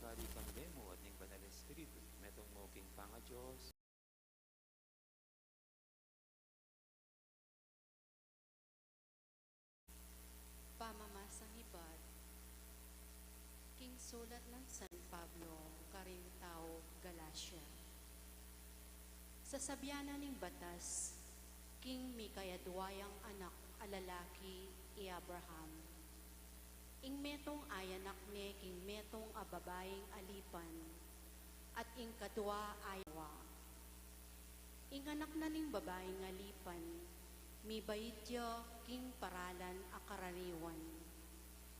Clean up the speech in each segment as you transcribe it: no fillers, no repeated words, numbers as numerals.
pagkari pandemo at ning banal espiritu, metong mo king panga Diyos. Pamamasang hibad, king sulat ng San Pablo, karing tao Galacia. Sa sabyanan ning batas, king mikayadwayang anak alalaki i Abraham. Ing metong ayanak ni king metong ababaying alipan, at ing kadwa ayawa. Ing anak na ning babaying alipan, mi bayitya king paralan akaraniwan.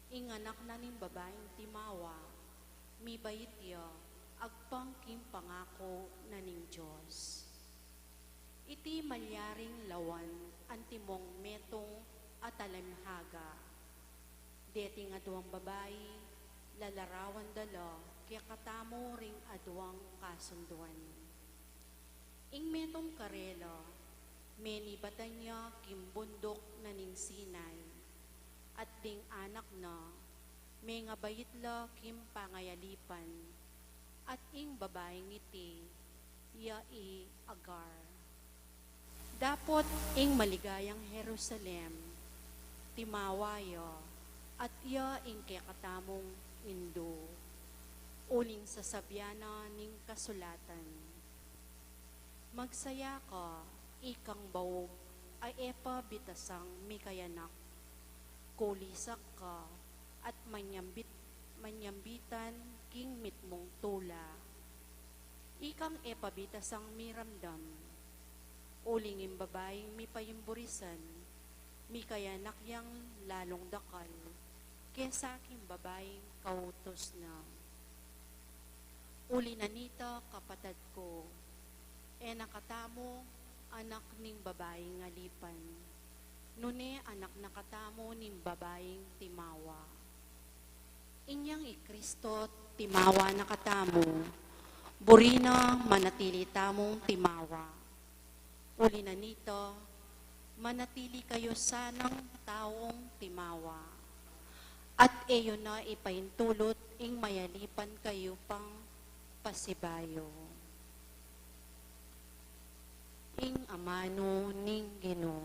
Ing anak na ning babaying timawa, mi bayitya agpang king pangako na ning Diyos. Iti malyaring lawan antimong metong atalamhaga. Deti nga duwang babayi, lalarawan dala, kaya katamo ring aduang kasunduan. Ing metong karela, menibatan niya kimbundok na ning Sinai, at ding anak na, may nga bayitla kim pangayalipan, at ing babaeng iti, ya i Agar. Dapot ing maligayang Jerusalem, timawaya, at iya ing kakatamong Indo, uling sa sabyana ning kasulatan. Magsaya ka, ikang bawog, ay epa bitasang mikayanak, kulisak ka, at manyambitan king mitmong tula. Ikang epa bitasang miramdam, uling im babaeng mipayimburisan, mikayanak yang lalong dakal, kesa aking babaeng kautos na. Uli na nita kapatad ko, nakatamo anak ning babaeng ngalipan, nune anak nakatamo ning babaeng timawa. Inyang Kristo timawa nakatamo, burina manatili tamong timawa. Uli na nito, manatili kayo sanang taong timawa. At eyo na ipaintulot ing mayalipan kayo pang pasibayo. Ing amano ning Ginoo.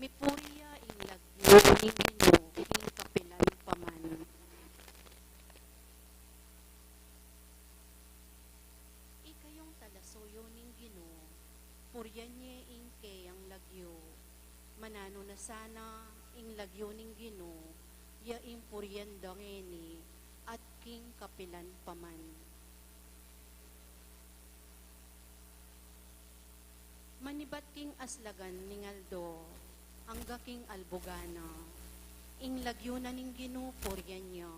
Mipuriya ing lagyo ning Ginoo ing kapilay paman. Ikayong talasuyo ning Ginoo, puryan niya ing kayang lagyo. Manano na sana ing lagyo ning Ginoo, ya ing puryan dangeni, at king kapilan paman. Manibat king aslagan ning Aldo, angga king albugana, ing lagyo na ning Ginoo puryan niya,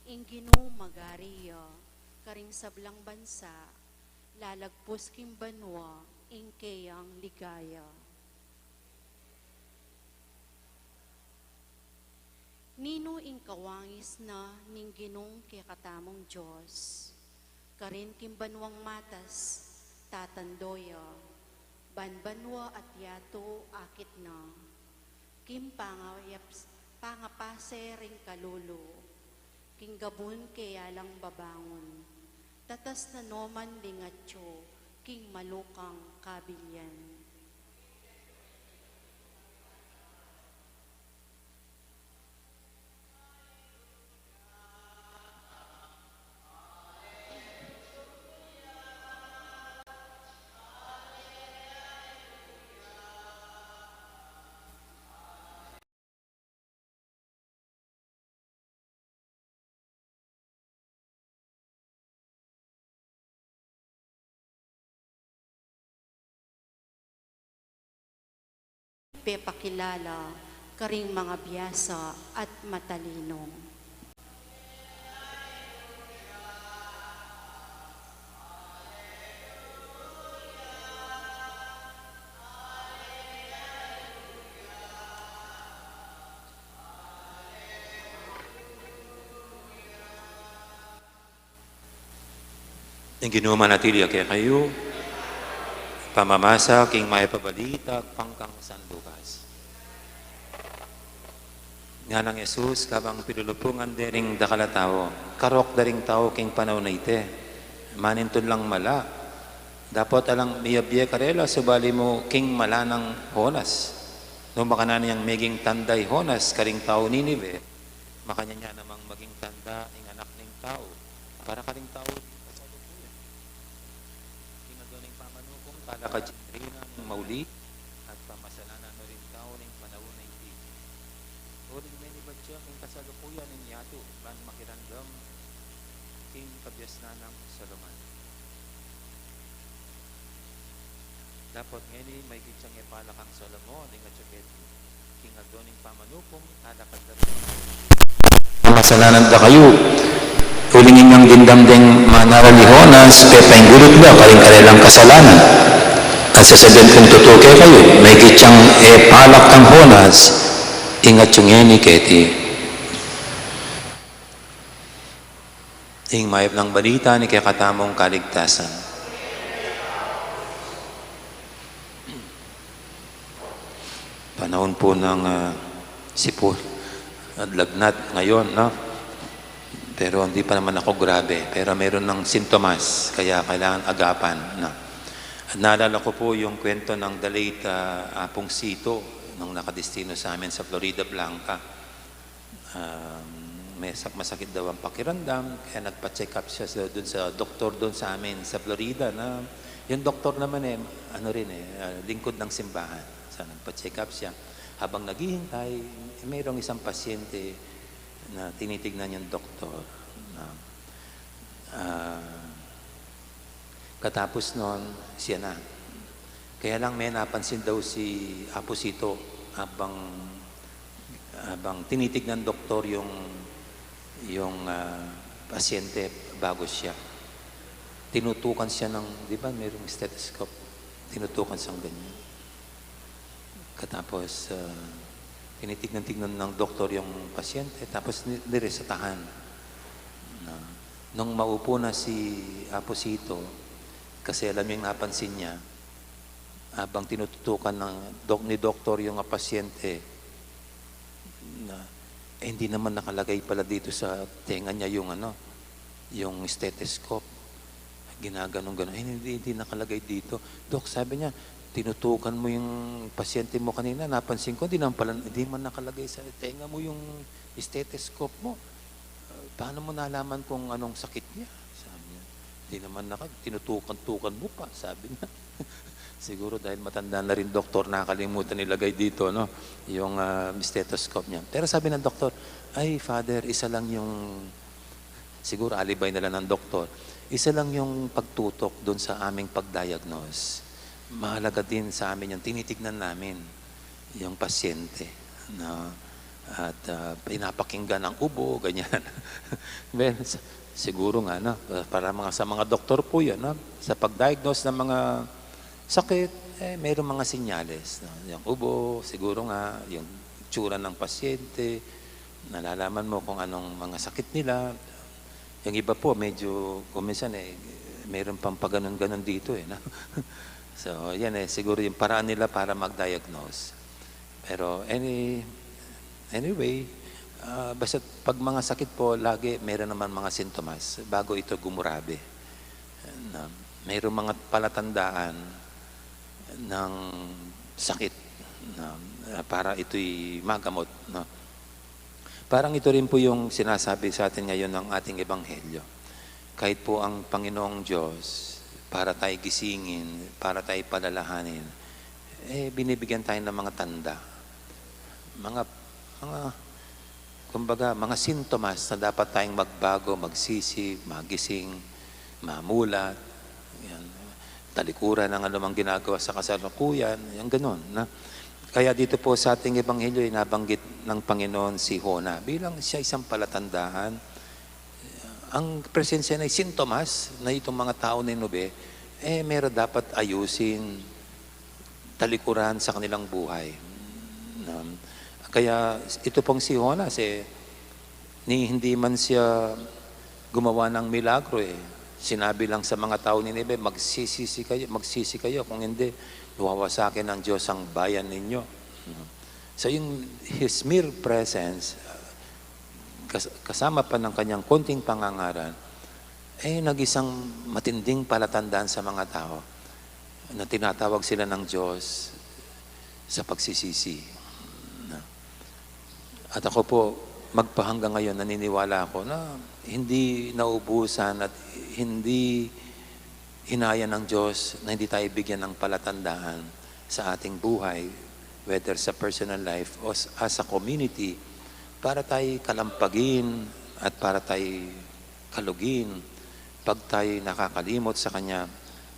ing Ginoo magariya, karing sablang bansa, lalagpos king banwa, ing kayang ligaya. Nino ing kawangis na ning Ginong kikatamong Diyos, karin kimbanwang matas, tatandoya, banbanwa at yato akit na, kim pangapase ring kalulo, king gabun kaya lang babangon, tatas na noman lingatyo, king malukang kabilyan. Pepakilala karing mga biyasa at matalino. Ang Ginoo manatili kaya kayo, pamamasa king may pabalita pangkang San Lucas. Nga ng Jesus, kabang pilulupungan dering dakala tao, karok daring tao king panaw na ite. Manintun lang mala. Dapat alang miyabye karela, subali mo king mala ng Honas. No makana niyang maging tanday Honas, karing tao Ninive, makanya niya namang maging tanda ng anak ng tao. Para karing tao, kasalukuyan. King adoning pamanukong, kala ka jinrina ng mauli, at pamasalanan mo rin tao ng panahon na hindi. Uling meni badya king kasalukuyan ng yato, ban makirandam, king kabyas na ng Solomon. Dapat ngeni may kitsang epala kang Solomon, ng atsuket, king adoning pamanukong, kala ka masalanan da kayo. Ulingin ng dindamding manaralihonas, pepeng gulot ba, karing karelang kasalanan. At sasabihin kung tutuke kayo, may kitsang palak kang honas, ingat yung ngeni keti. Ing mayap ng balita ni kakatamong kaligtasan. Panahon po ng sipol at lagnat ngayon, no? Pero hindi pa naman ako grabe. Pero meron ng sintomas, kaya kailangan agapan, no? At naalala ko po yung kwento ng the late Apong Sito nung nakadestino sa amin sa Florida Blanca. May masakit daw ang pakiramdam, kaya nagpa-check up siya doon sa doktor doon sa amin sa Florida. Na yung doktor naman lingkod ng simbahan. So, nagpa-check up siya. Habang naghihintay, mayroong isang pasyente na tinitignan yung doktor. Katapos noon, siya na. Kaya lang may napansin daw si Apo Sito habang tinitignan doktor yung pasyente bago siya. Tinutukan siya ng, di ba, mayroong stethoscope. Tinutukan siyang ganyan. Katapos, tinitignan-tignan ng doktor yung pasyente, tapos niresetahan. Nung maupo na si Apo Sito, kasi alam yung napansin niya, habang tinututukan ni doktor yung pasyente, hindi naman nakalagay pala dito sa tenga niya yung stethoscope. Ginaganon-ganon. Hindi nakalagay dito. Dok, sabi niya, tinutukan mo yung pasyente mo kanina, napansin ko, hindi man nakalagay sa tenga mo yung stethoscope mo. Paano mo nalaman kung anong sakit niya? Sabi niya, hindi naman tinutukan-tukan mo pa, sabi niya. Siguro dahil matanda na rin doktor, nakalimutan nilagay dito, no? Yung stethoscope niya. Pero sabi ng doktor, ay Father, isa lang yung, siguro alibay na lang ng doktor, isa lang yung pagtutok doon sa aming pagdiagnose. Mahalaga din sa amin yung tinitignan namin yung pasyente at pinapakinggan ang ubo, ganyan. Well, siguro nga, no? Para sa mga doktor po yan, no? Sa pag-diagnose ng mga sakit, mayroong mga sinyales, no? Yung ubo, siguro nga, yung tsura ng pasyente, nalalaman mo kung anong mga sakit nila. Yung iba po, medyo, kuminsan mayroon pang paganon-ganon dito, no? So, yan siguro yung paraan nila para mag-diagnose. Pero anyway, basta pag mga sakit po, lagi meron naman mga sintomas bago ito gumurabe. Mayroong mga palatandaan ng sakit para ito'y magamot. No? Parang ito rin po yung sinasabi sa atin ngayon ng ating ebanghelyo. Kahit po ang Panginoong Diyos, para tayo gisingin, para tayo palalahanin, binibigyan tayo ng mga tanda. Kumbaga, mga sintomas na dapat tayong magbago, magsisi, magising, mamulat, yan, talikuran ng anumang ginagawa sa kasalukuyan, yung ganun. Na? Kaya dito po sa ating ebanghelyo, nabanggit ng Panginoon si Hona bilang siya isang palatandaan. Ang presensya na sintomas na itong mga tao ni Nube, meron dapat ayusin, talikuran sa kanilang buhay. Kaya ito pong si Jonas, hindi man siya gumawa ng milagro. Sinabi lang sa mga tao ni Nube, magsisi kayo. Kung hindi, wawasakin ng Diyos ang bayan ninyo. So yung His mere presence, kasama pa ng kanyang konting pangangaral, nag-isang matinding palatandaan sa mga tao na tinatawag sila ng Diyos sa pagsisisi. At ako po, magpahanggang ngayon, naniniwala ako na hindi naubusan at hindi hinaya ng Diyos na hindi tayo bigyan ng palatandaan sa ating buhay, whether sa personal life o as a community, para tayo kalampagin at para tayo kalugin pag tayo nakakalimot sa Kanya,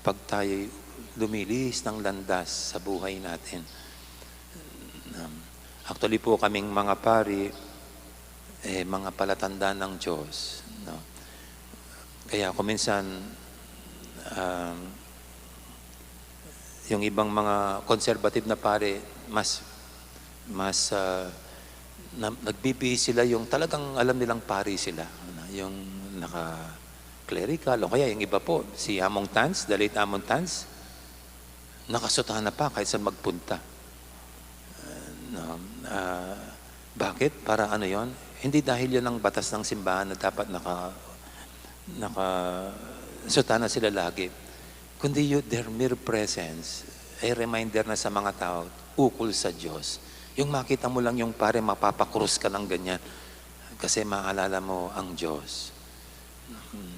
pag tayo lumilis ng landas sa buhay natin. Actually po kaming mga pari, mga palatandaan ng Diyos. No? Kaya kung minsan, yung ibang mga conservative na pare, nagbibihis sila yung talagang alam nilang pari sila. Yung naka-clerical, o kaya yung iba po, si Among Tans, the late Among Tans, nakasutahan na pa kahit saan magpunta. Bakit? Para ano yon? Hindi dahil yan ang batas ng simbahan na dapat nakasuta na sila lagi. Kundi their mere presence ay reminder na sa mga tao ukol sa Diyos. Yung makita mo lang yung pare mapapakrus ka ng ganyan kasi maalala mo ang Diyos.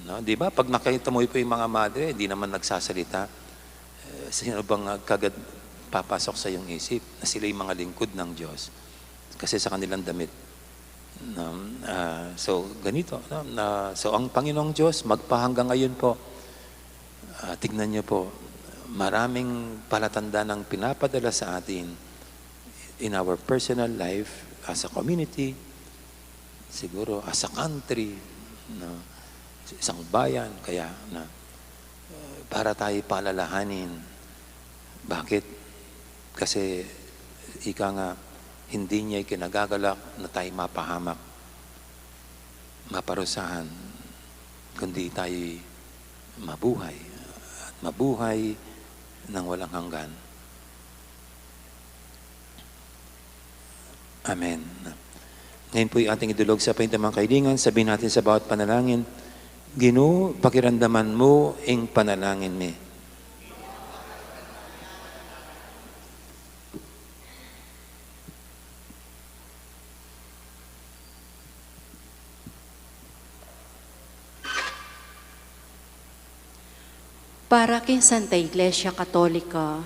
No? Di ba? Pag nakita mo po yung mga madre, hindi naman nagsasalita. Sino bang kagad papasok sa iyong isip na sila yung mga lingkod ng Diyos kasi sa kanilang damit. So, ganito. So, ang Panginoong Diyos, magpahanggang ngayon po, tignan niyo po, maraming palatanda ng pinapadala sa atin in our personal life, as a community, siguro as a country, isang bayan, kaya para tayo palalahanin. Bakit? Kasi ika nga, hindi niya kinagagalak na tayo mapahamak, maparusahan, kundi tayo mabuhay. At mabuhay ng walang hanggan. Amen. Ngayon po yung ating idulog sa paintamang kailingan. Sabihin natin sa bawat panalangin, Ginoo, pakiramdaman mo ang panalangin mi. Para king Santa Iglesia Katolika,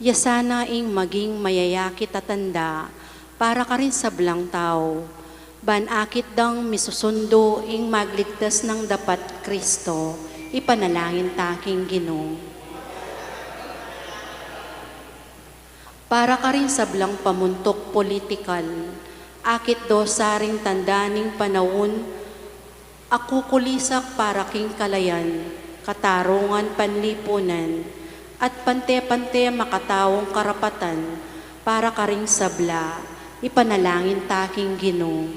yasana ing maging mayayaki tatanda, para ka rin sa blang tao, banakit dang misusundo ing magligtas ng dapat Kristo, ipanalangin taking Ginoo. Para ka rin sa blang pamuntok politikal, akit do saring tandaning panahon, ako kulisak para king kalayan, katarungan panlipunan, at pante-pante makatawong karapatan, para ka ring sabla, ipanalangin taking Ginoo.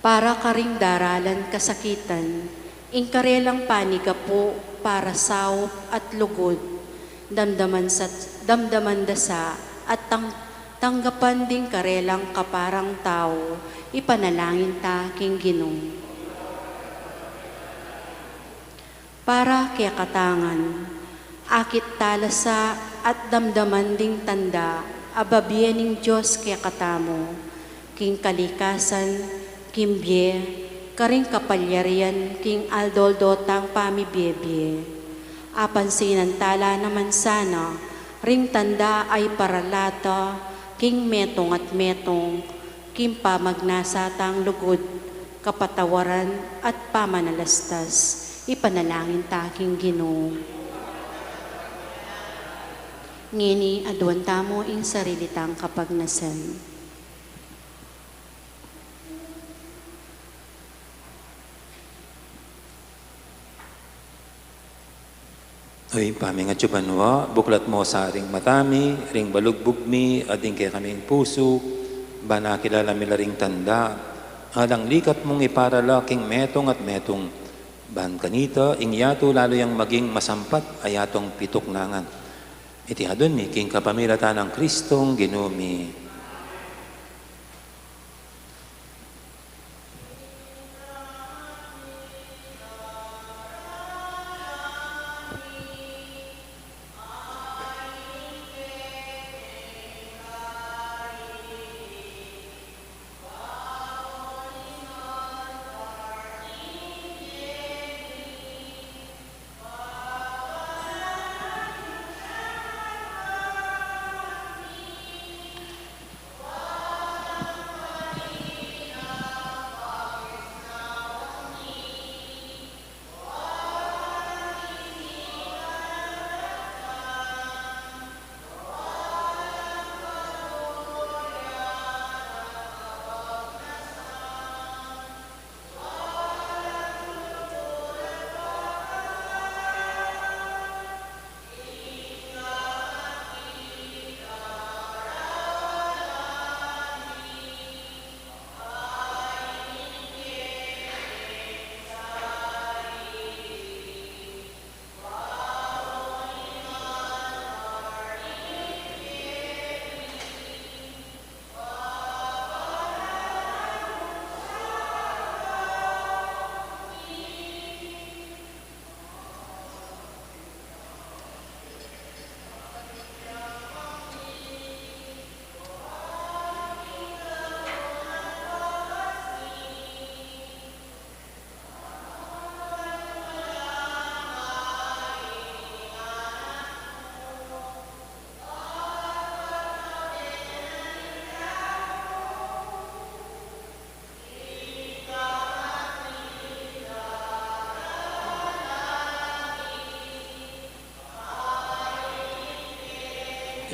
Para ka ring daralan kasakitan, ingkarelang paniga po para saop at lugod, damdaman dasa at tanggapan din karelang kaparang tao, ipanalangin taking Ginoo. Para kaya katangan, akit talasa at damdaman ding tanda, ababiyaning Diyos kaya katamo, king kalikasan, kimbye, karing kapalyarian, king aldoldotang pamibiyebye. Apansinan tala naman sana, ring tanda ay paralata, king metong at metong, king pamagnasatang lugod, kapatawaran at pamanalastas, ipanalangin taking Ginoo. Ngini aduan tamo ing sarili tang kapagnasan. Oy, pami nga tsubanwa, buklat mo sa ring matami, ring balugbugmi, ading kaya kaming puso, bana kilala milaring tanda, halang likat mong iparalaking metong at metong, ban kanita, ingyato lalo yang maging masampat ayatong pituknangan. Iti adon mi, king kapamilatan ng Kristong ginumi.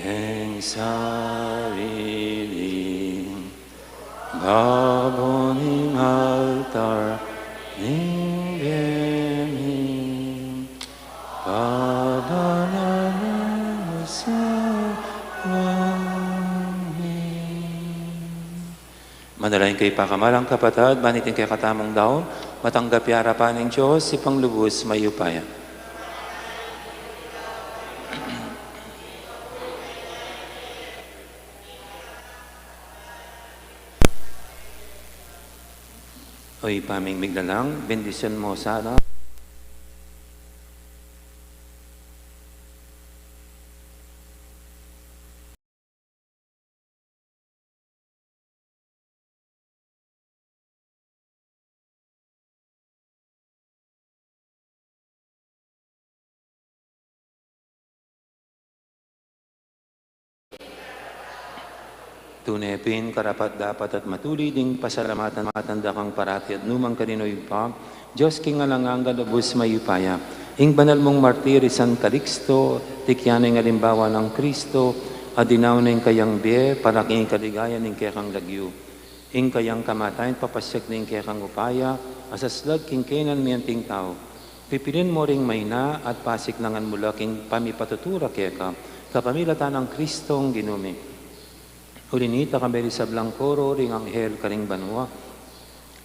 Ang sariling baboning altar ng bening pabanalan mo sa langit. Manalangin kay pakamalang kapatid, banitin kay katamong daon, matanggap harapan ng Diyos, si panglubos mayupaya. Oy, paming miglalang, bendisyon mo sana. Tunepin, karapat dapat at matuli ding pasalamatan matanda kang parati at numang kaninoy pa. Diyos king alangang galabos mayupaya. Ing banal mong martiri San Calixto, tikyan ng alimbawa ng Kristo, adinaw ng kayang biye, para king kaligayan ng kekang lagyo. Ing kayang kamatayan, papasyak ng kekang upaya, asaslag king kenan miyanting tao. Pipilin mo ring mayna at pasiklangan mula king pamipatutura keka, kapamilatan ng Kristong ginumi. Ulinita kami sa Blancoro, ring anghel karing banwa.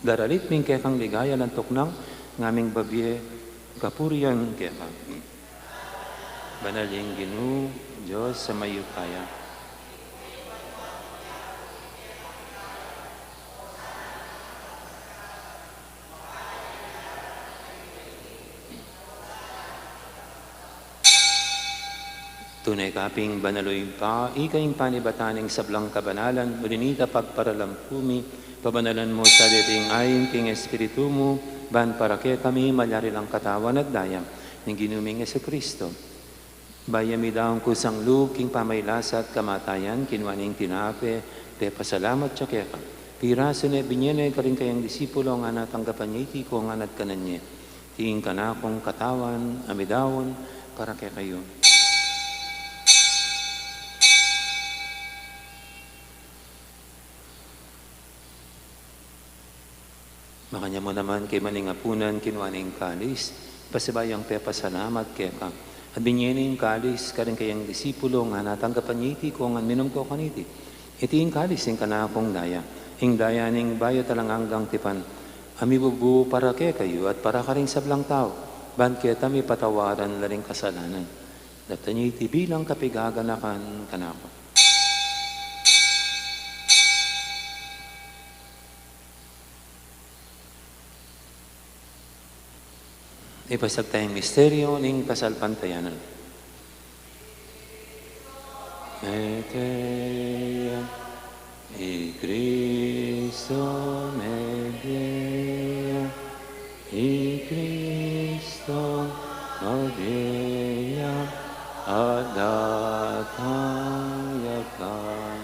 Daralit ming kekang ligaya ng tuknang, ngaming babye, kapuriyan keka. Banaling Ginu, Diyos sa mayupaya. Tunay kaping banaloy pa, ikayong panibataning sablang kabanalan, ulinita pagparalampumi, pabanalan mo sa dating ayin king Espiritu mo, ban para kaya kami malyari lang katawan at dayam, ng ginuming Kristo. Bayami daong kusang lug, king pamaylasa at kamatayan, kinwaning tinape, te pasalamat siya kaya ka. Piraso na binyene ka rin kayang disipulo, nga natanggapan niya iti ko, nga natkanan niya. Tingin ka na akong katawan, amidawon, para kaya kayo. Makanya mo naman kay maningapunan kinwaning kalis, pasibayang pepasalamat kaya ka. At binyening kalis, karing kayang disipulo, nga natanggapan niya iti ko, nga minum ko kaniti. Iti yung kalis, yung kanakong daya. Ing daya ning bayo talang hanggang tipan. Amibubu para kaya kayo, at para ka rin sablang tao. Ban kaya tami patawaran na rin kasalanan. Datanyi iti bilang kapigaganakan kanako. Ipasag tayong misteryo ng kasalpantayanan. Meteya, i Cristo medeya, i Cristo medeya, adatang yakan.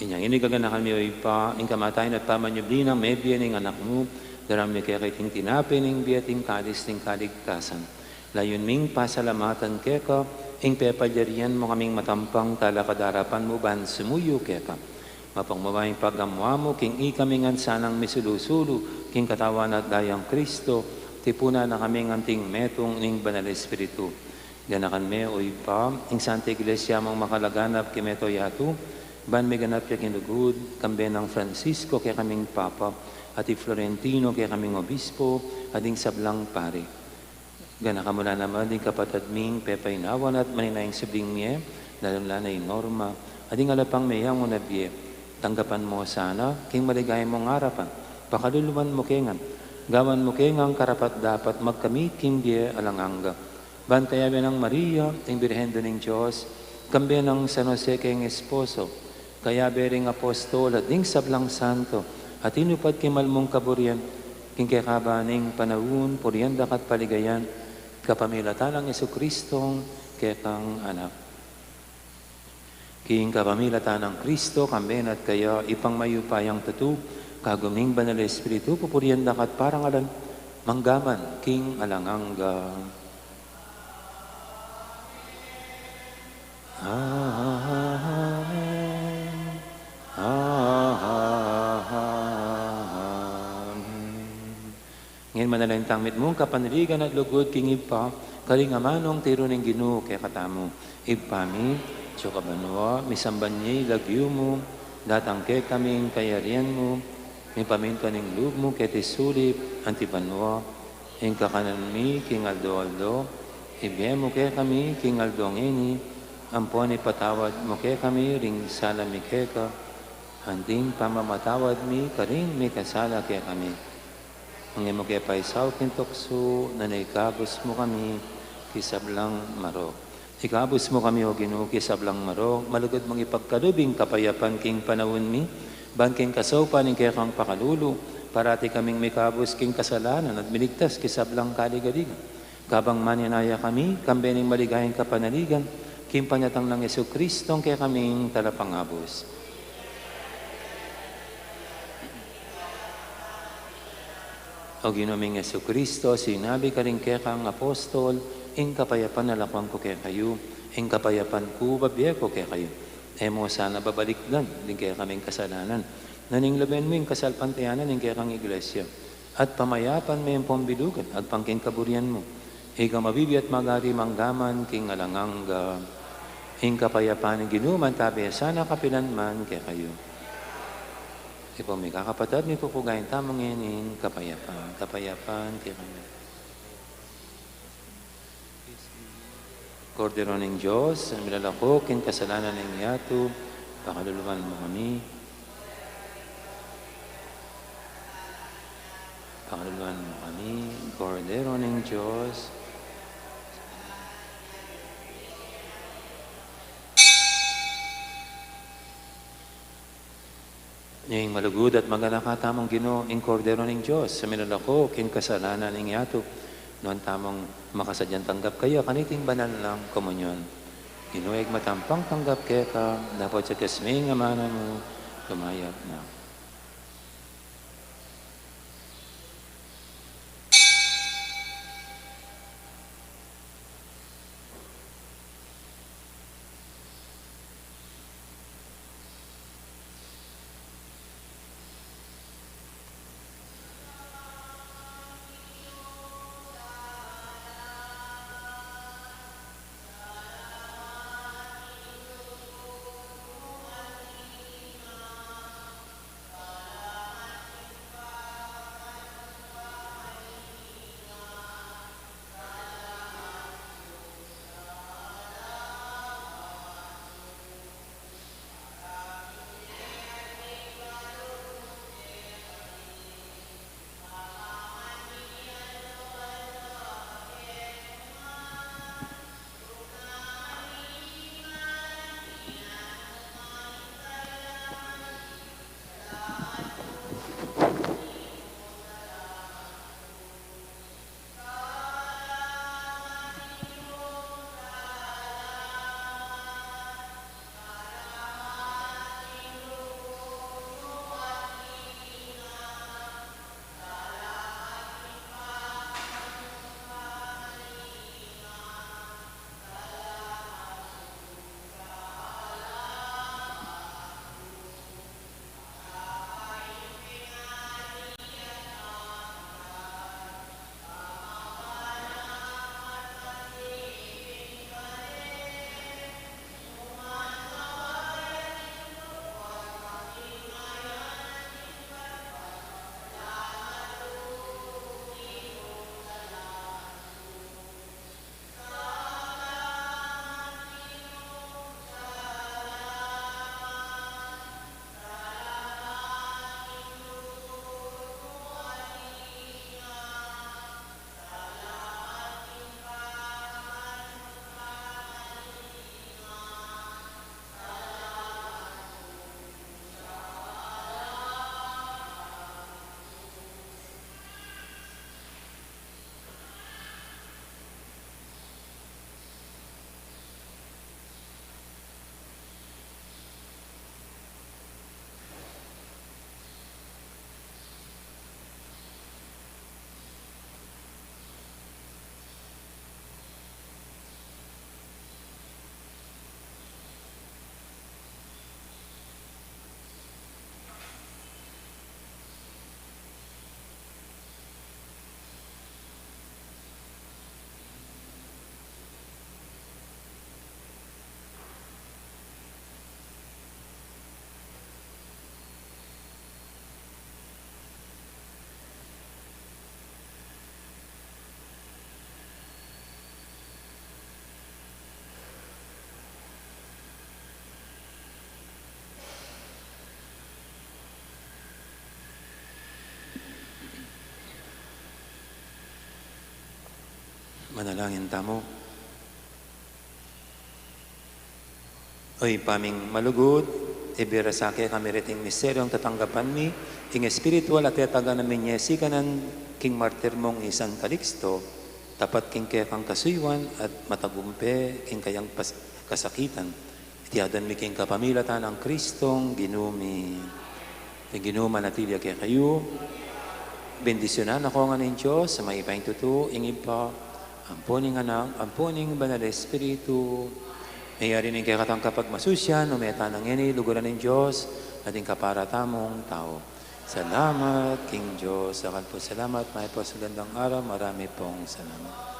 Inyang inigaganakan mi pa, ing kamatayan at pamanyubli ng medya ng anak mo, daram ni kaya kiting tinapin ng biyating kadis ng kaligtasan. Layon ming pasalamatan keka, ing pepadyarian mo kaming matampang talakadarapan mo ban sumuyo keka. Mapangmamayang paggamwa mo, king ikaming sanang misulusulu, king katawan at dayang Kristo, tipuna na kaming anting metong ning banal Espiritu. Ganakan me o ipa, ing Santa Iglesia mong makalaganap kimeto yatu, ban may ganap kaya kinugud, kambe ng Francisco kaya kaming Papa, at Florentino kaya kaming Obispo, at ing sablang pare. Gana ka mula naman din kapatid ming pepainawan at maninayang sibling niya, nalamlanay norma, at ing alapang mayang mo na biye. Tanggapan mo sana, king maligay mong harapan, pakaluluman mo kengan, gawan mo kengang karapat dapat magkamit king biye alanganga. Bantayabi ng Maria, ing Birhen ng Diyos, kambe ng San Jose keng esposo, kaya bering apostol at ding sablang santo, at inupad kimalmong kaburian, king kekabaning panahon, purianda kat paligayan, kapamilatan ng Jesucristong kekang anak. King kapamilatan ng Kristo, kamben at kaya ipang mayupayang tatu, kaguming banal Espiritu, pupurianda kat parangalan, manggaman, king alanganga. Amen. Amen. Ngayon manalangin tangmit mong kapanaligan at lugod king ipa, kalingamanong tiro ng Ginoo kaya katamo. Ipami, Chokabanwa, misambanyay lagyo mo, datang kay kaming kayarian mo, may paminto ng loob mo kay tisulip, antipanwa, ing kakanan mi, king aldo-aldo, ibiye mo kay kami, king aldong ini, ampon ipatawad mo kay kami, ring sala mi kay ka, handing pamamatawad mi, karing mi kasala kay kami. Ang imo kay paisaw kintokso, na naikabos mo kami, kisablang maro. Ikabos mo kami o Ginoo kisablang maro, malugod mong ipagkalubing kapayapan king panawon mi, ban king kasopan ing kay kang pakalulu, parati kaming mikabos king kasalanan at miligtas kisablang kaligaligan. Kabang maninaya kami, kambening maligayang kapanaligan, king panyatang ng Jesucristong kaya kaming talapangabos. O Ginoong Jesucristo, sinabi ka rin kaya kang apostol, ing kapayapan na lakwang ko kaya kayo, ing kapayapan ko babiya ko kaya kayo. Emo sana babalikdan, din kaya kaming kasalanan. Naning laben mo yung kasalpantayanan, ing kaya kang iglesia. At pamayapan mo yung pambilugan, at pangking kaburian mo. Ikaw mabibi at magari manggaman, king alanganga. Ing kapayapan ng ginuman, tabi sana kapilan man kaya kayo. Ipo may kakapatid, may pupugayin tamang inin, kapayapan, kapayapan kaya kayo. Kordero ng Diyos, ang milalako, kin kasalanan ng yato, pakaluluman mo kami. Pakaluluman mo kami, Kordero ng Diyos. Yung malugod at maganakatamang Ginoo, ing Kordero ng Diyos, sa milalako, kin kasalanan ng yato, noon tamang makasadyang tanggap kayo, kaniting banal ng komunyon. Ginuwag matampang tanggap kaya ka, dapat sa kasming amana mo, tumayag na. Manalangin tamo. Oy paming malugod, ibira sa kami riting misteryong tatanggapan mi, ing espiritual at yataga namin niya sikanan king martir mong isang Calixto, tapat king kaya kang kasuywan at matagumpe king kayang kasakitan. Itiadan mi king kapamilatan ang Kristong ginumi. King ginuma natilya kaya kayo, bendisyonan ako nga ng Diyos sa may ipaing tutu, ingib pa, ampuning anak, ampuning banal espiritu, mayari ng kakatang kapag masusyan, umeta ng ini, luguran ng Diyos, ating kaparatamong tao. Salamat, King Diyos. Akal po salamat, may po sa gandang araw, marami pong salamat.